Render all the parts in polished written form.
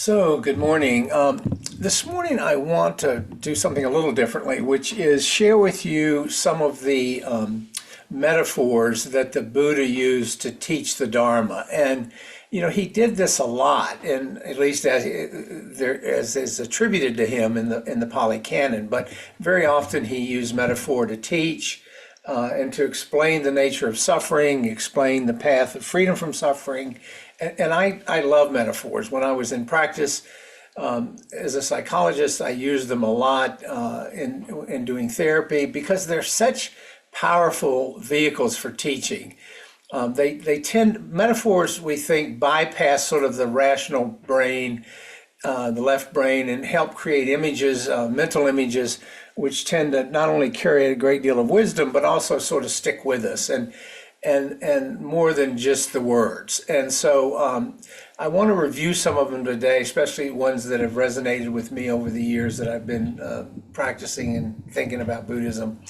So, good morning. This morning I want to do something a little differently, which is share with you some of the metaphors that the Buddha used to teach the Dharma. And, he did this a lot, and at least as is attributed to him in the Pali Canon. But very often he used metaphor to teach and to explain the nature of suffering, explain the path of freedom from suffering. And I love metaphors. When I was in practice as a psychologist, I used them a lot in doing therapy because they're such powerful vehicles for teaching. Metaphors, we think, bypass sort of the rational brain, the left brain, and help create images, mental images, which tend to not only carry a great deal of wisdom, but also sort of stick with us. And more than just the words. And so I want to review some of them today, especially ones that have resonated with me over the years that I've been practicing and thinking about Buddhism.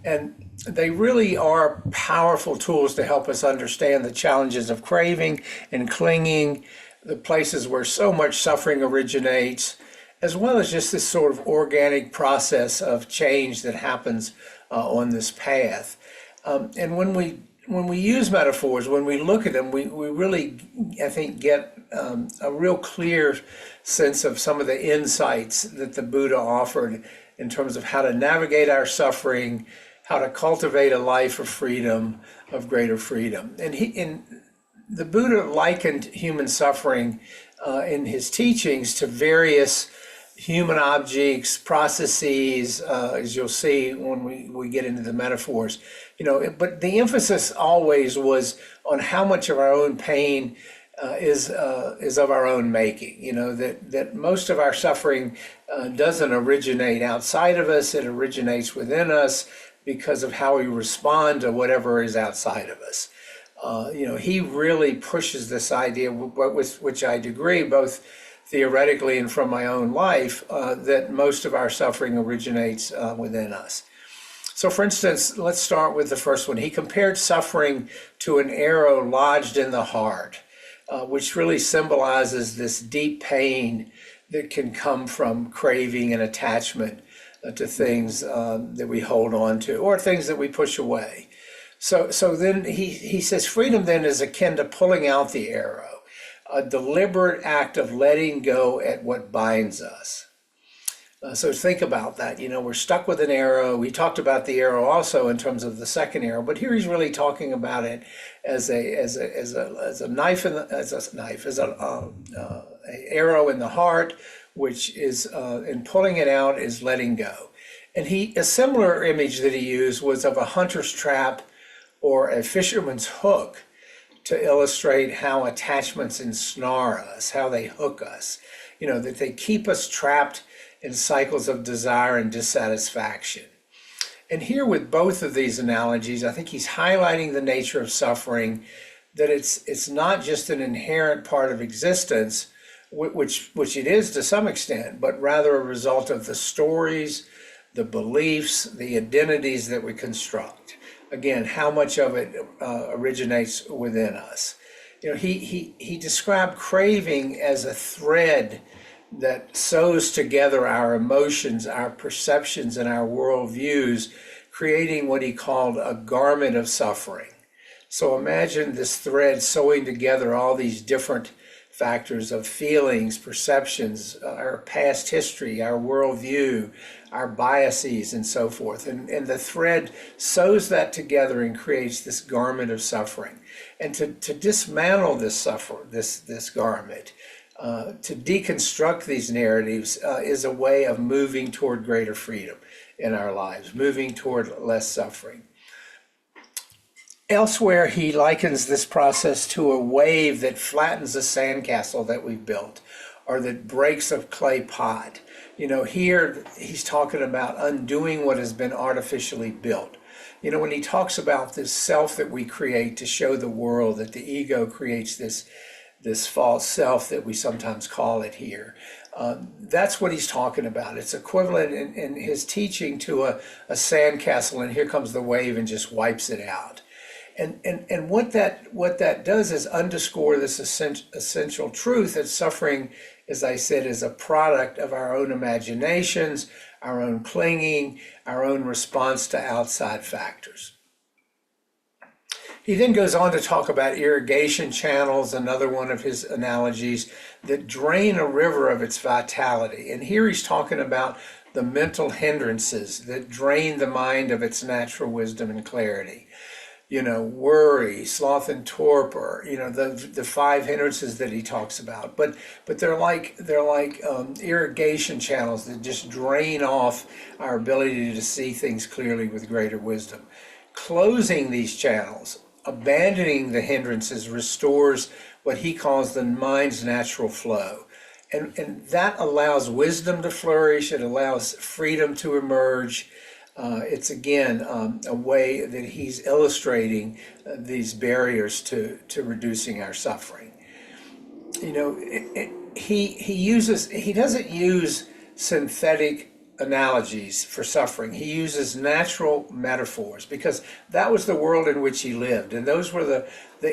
And they really are powerful tools to help us understand the challenges of craving and clinging, the places where so much suffering originates, as well as just this sort of organic process of change that happens on this path. And when we use metaphors, when we look at them, we really, I think, get a real clear sense of some of the insights that the Buddha offered in terms of how to navigate our suffering, how to cultivate a life of freedom, of greater freedom. And the Buddha likened human suffering in his teachings to various human objects, processes, as you'll see when we get into the metaphors, but the emphasis always was on how much of our own pain is of our own making. That most of our suffering doesn't originate outside of us; it originates within us because of how we respond to whatever is outside of us. He really pushes this idea, with which I agree, both theoretically and from my own life, that most of our suffering originates within us. So for instance, let's start with the first one. He compared suffering to an arrow lodged in the heart, which really symbolizes this deep pain that can come from craving and attachment to things that we hold on to or things that we push away. So then he says freedom then is akin to pulling out the arrow, a deliberate act of letting go at what binds us. So think about that. We're stuck with an arrow. We talked about the arrow also in terms of the second arrow, but here he's really talking about it as a knife as a arrow in the heart, which is in pulling it out is letting go. And a similar image that he used was of a hunter's trap or a fisherman's hook, to illustrate how attachments ensnare us, how they hook us, that they keep us trapped in cycles of desire and dissatisfaction. And here with both of these analogies, I think he's highlighting the nature of suffering, that it's not just an inherent part of existence, which it is to some extent, but rather a result of the stories, the beliefs, the identities that we construct. Again, how much of it originates within us. He described craving as a thread that sews together our emotions, our perceptions, and our worldviews, creating what he called a garment of suffering. So imagine this thread sewing together all these different factors of feelings, perceptions, our past history, our worldview, our biases, and so forth. And the thread sews that together and creates this garment of suffering. And to dismantle this garment, to deconstruct these narratives is a way of moving toward greater freedom in our lives, moving toward less suffering. Elsewhere, he likens this process to a wave that flattens a sandcastle that we've built, or that breaks a clay pot. Here he's talking about undoing what has been artificially built. When he talks about this self that we create to show the world, that the ego creates this false self that we sometimes call it here. That's what he's talking about. It's equivalent in his teaching to a sandcastle, and here comes the wave and just wipes it out. And what that does is underscore this essential truth that suffering as I said, is a product of our own imaginations, our own clinging, our own response to outside factors. He then goes on to talk about irrigation channels, another one of his analogies, that drain a river of its vitality. And here he's talking about the mental hindrances that drain the mind of its natural wisdom and clarity. Worry, sloth, and torpor. The five hindrances that he talks about. But they're like irrigation channels that just drain off our ability to see things clearly with greater wisdom. Closing these channels, abandoning the hindrances, restores what he calls the mind's natural flow. And that allows wisdom to flourish. It allows freedom to emerge. It's again a way that he's illustrating these barriers to reducing our suffering. He doesn't use synthetic analogies for suffering. He uses natural metaphors because that was the world in which he lived, and those were the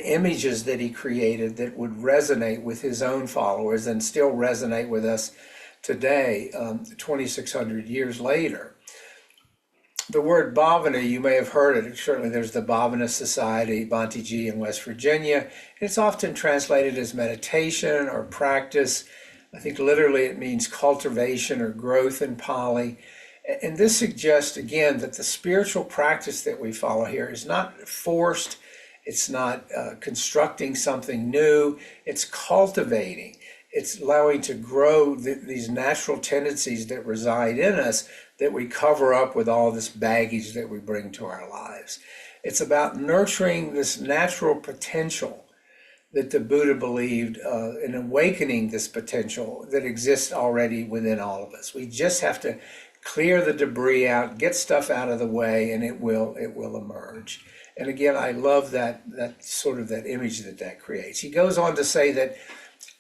images that he created that would resonate with his own followers and still resonate with us today, 2,600 years later. The word bhavana, you may have heard it. Certainly there's the Bhavana Society, Bhante in West Virginia. It's often translated as meditation or practice. I think literally it means cultivation or growth in Pali. And this suggests, again, that the spiritual practice that we follow here is not forced. It's not constructing something new. It's cultivating. It's allowing to grow these natural tendencies that reside in us that we cover up with all this baggage that we bring to our lives. It's about nurturing this natural potential that the Buddha believed, in awakening this potential that exists already within all of us. We just have to clear the debris out, get stuff out of the way, and it will emerge. And again, I love that sort of that image that creates. He goes on to say that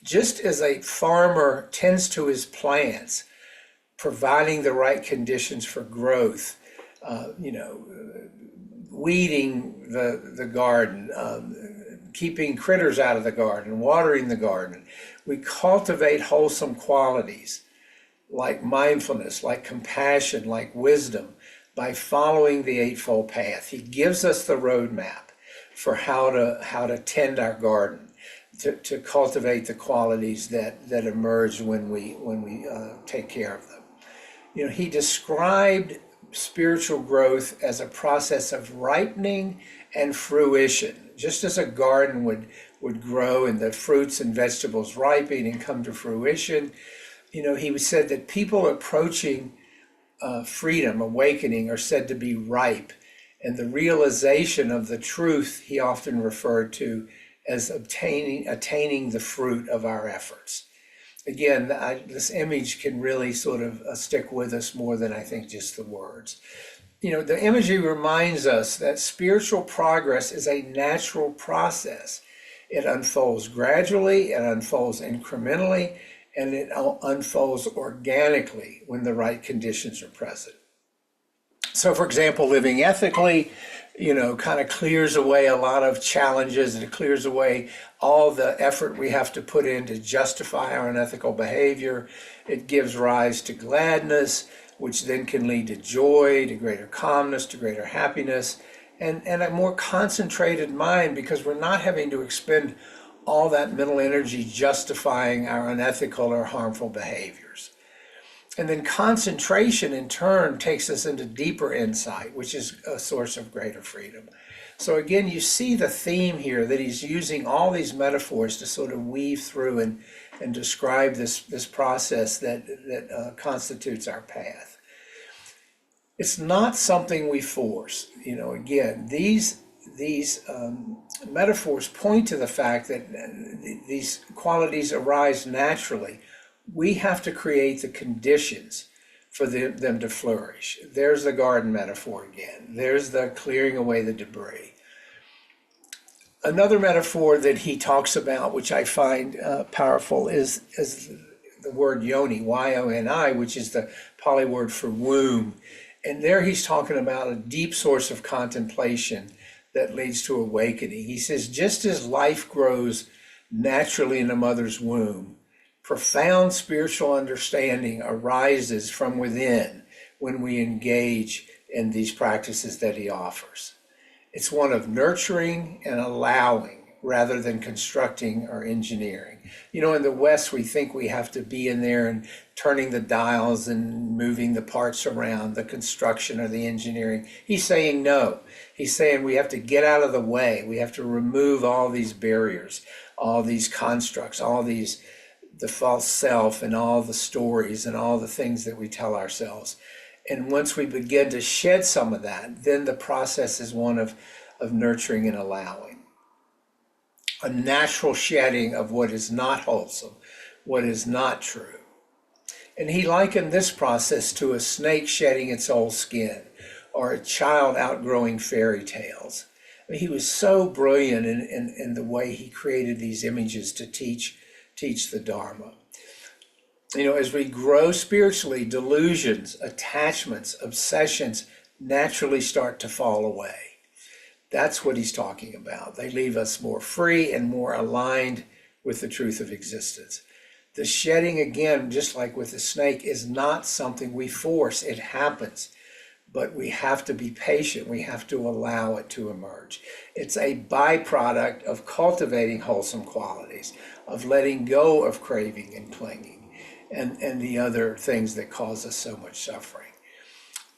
just as a farmer tends to his plants, providing the right conditions for growth, weeding the garden, keeping critters out of the garden, watering the garden. We cultivate wholesome qualities like mindfulness, like compassion, like wisdom by following the Eightfold Path. He gives us the roadmap for how to tend our garden, to cultivate the qualities that emerge when we take care of them. He described spiritual growth as a process of ripening and fruition. Just as a garden would grow and the fruits and vegetables ripen and come to fruition, he said that people approaching freedom, awakening, are said to be ripe. And the realization of the truth he often referred to as attaining the fruit of our efforts. Again, this image can really sort of stick with us more than I think just the words. The imagery reminds us that spiritual progress is a natural process. It unfolds gradually, it unfolds incrementally, and it unfolds organically when the right conditions are present. So, for example, living ethically, kind of clears away a lot of challenges, and it clears away all the effort we have to put in to justify our unethical behavior. It gives rise to gladness, which then can lead to joy, to greater calmness, to greater happiness, and a more concentrated mind, because we're not having to expend all that mental energy justifying our unethical or harmful behaviors. And then concentration in turn takes us into deeper insight, which is a source of greater freedom. So again, you see the theme here that he's using all these metaphors to sort of weave through and describe this process that constitutes our path. It's not something we force. Again, these metaphors point to the fact that these qualities arise naturally. We have to create the conditions for them to flourish. There's the garden metaphor again. There's the clearing away the debris. Another metaphor that he talks about, which I find powerful, is the word yoni, Y-O-N-I, which is the Pali word for womb. And there he's talking about a deep source of contemplation that leads to awakening. He says, just as life grows naturally in a mother's womb, Profound spiritual understanding arises from within when we engage in these practices that he offers. It's one of nurturing and allowing rather than constructing or engineering. You know, in the West, we think we have to be in there and turning the dials and moving the parts around, the construction or the engineering. He's saying no. He's saying we have to get out of the way. We have to remove all these barriers, all these constructs, all these, the false self and all the stories and all the things that we tell ourselves. And once we begin to shed some of that, then the process is one of nurturing and allowing. A natural shedding of what is not wholesome, what is not true. And he likened this process to a snake shedding its old skin, or a child outgrowing fairy tales. I mean, he was so brilliant in the way he created these images to teach the Dharma. You know, as we grow spiritually, delusions, attachments, obsessions naturally start to fall away. That's what he's talking about. They leave us more free and more aligned with the truth of existence. The shedding, again, just like with the snake, is not something we force. It happens. But we have to be patient. We have to allow it to emerge. It's a byproduct of cultivating wholesome qualities, of letting go of craving and clinging, and the other things that cause us so much suffering.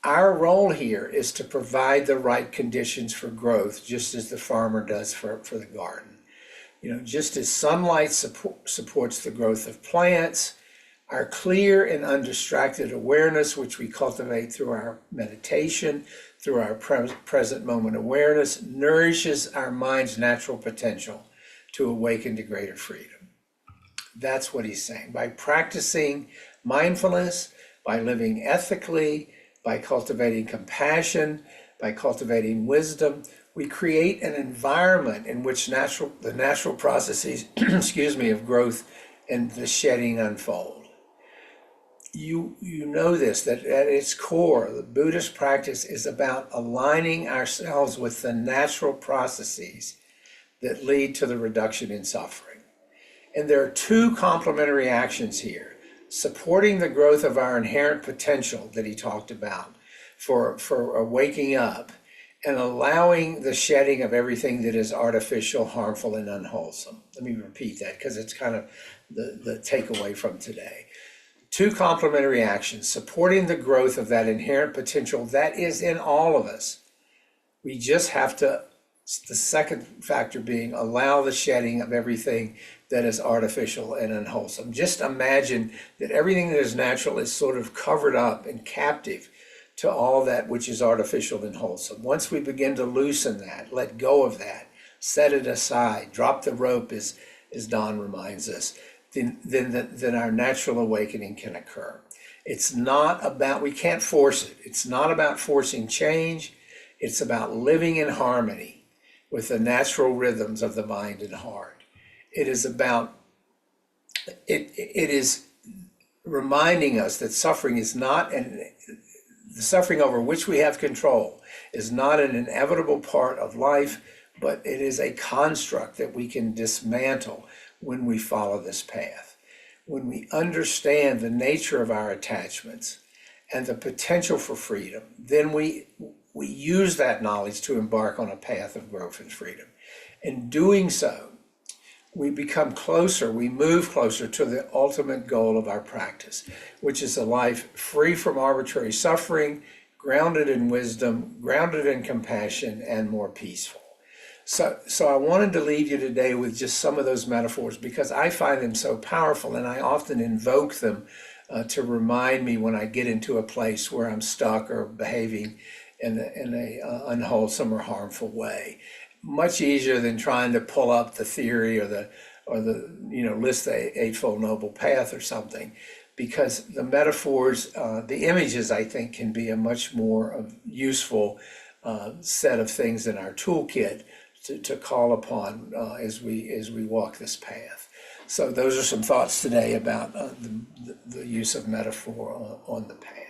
Our role here is to provide the right conditions for growth, just as the farmer does for the garden. You know, just as sunlight supports the growth of plants, our clear and undistracted awareness, which we cultivate through our meditation, through our present moment awareness, nourishes our mind's natural potential to awaken to greater freedom. That's what he's saying. By practicing mindfulness, by living ethically, by cultivating compassion, by cultivating wisdom, we create an environment in which the natural processes, of growth and the shedding unfold. You know this, that at its core, the Buddhist practice is about aligning ourselves with the natural processes that lead to the reduction in suffering. And there are two complementary actions here. Supporting the growth of our inherent potential that he talked about for waking up, and allowing the shedding of everything that is artificial, harmful, and unwholesome. Let me repeat that because it's kind of the takeaway from today. Two complementary actions, supporting the growth of that inherent potential that is in all of us. We just have to, the second factor being, allow the shedding of everything that is artificial and unwholesome. Just imagine that everything that is natural is sort of covered up and captive to all that which is artificial and wholesome. Once we begin to loosen that, let go of that, set it aside, drop the rope, as Don reminds us, then our natural awakening can occur. It's not about, we can't force it. It's not about forcing change. It's about living in harmony with the natural rhythms of the mind and heart. It is about, it is reminding us that suffering is not, the suffering over which we have control is not an inevitable part of life, but it is a construct that we can dismantle when we follow this path. When we understand the nature of our attachments and the potential for freedom, then we use that knowledge to embark on a path of growth and freedom. In doing so, we become closer, we move closer to the ultimate goal of our practice, which is a life free from arbitrary suffering, grounded in wisdom, grounded in compassion, and more peaceful. So I wanted to leave you today with just some of those metaphors because I find them so powerful, and I often invoke them to remind me when I get into a place where I'm stuck or behaving in a unwholesome or harmful way. Much easier than trying to pull up the theory or the list the Eightfold Noble Path or something, because the metaphors, the images, I think, can be a much more useful set of things in our toolkit to call upon as we walk this path. So those are some thoughts today about the use of metaphor on the path.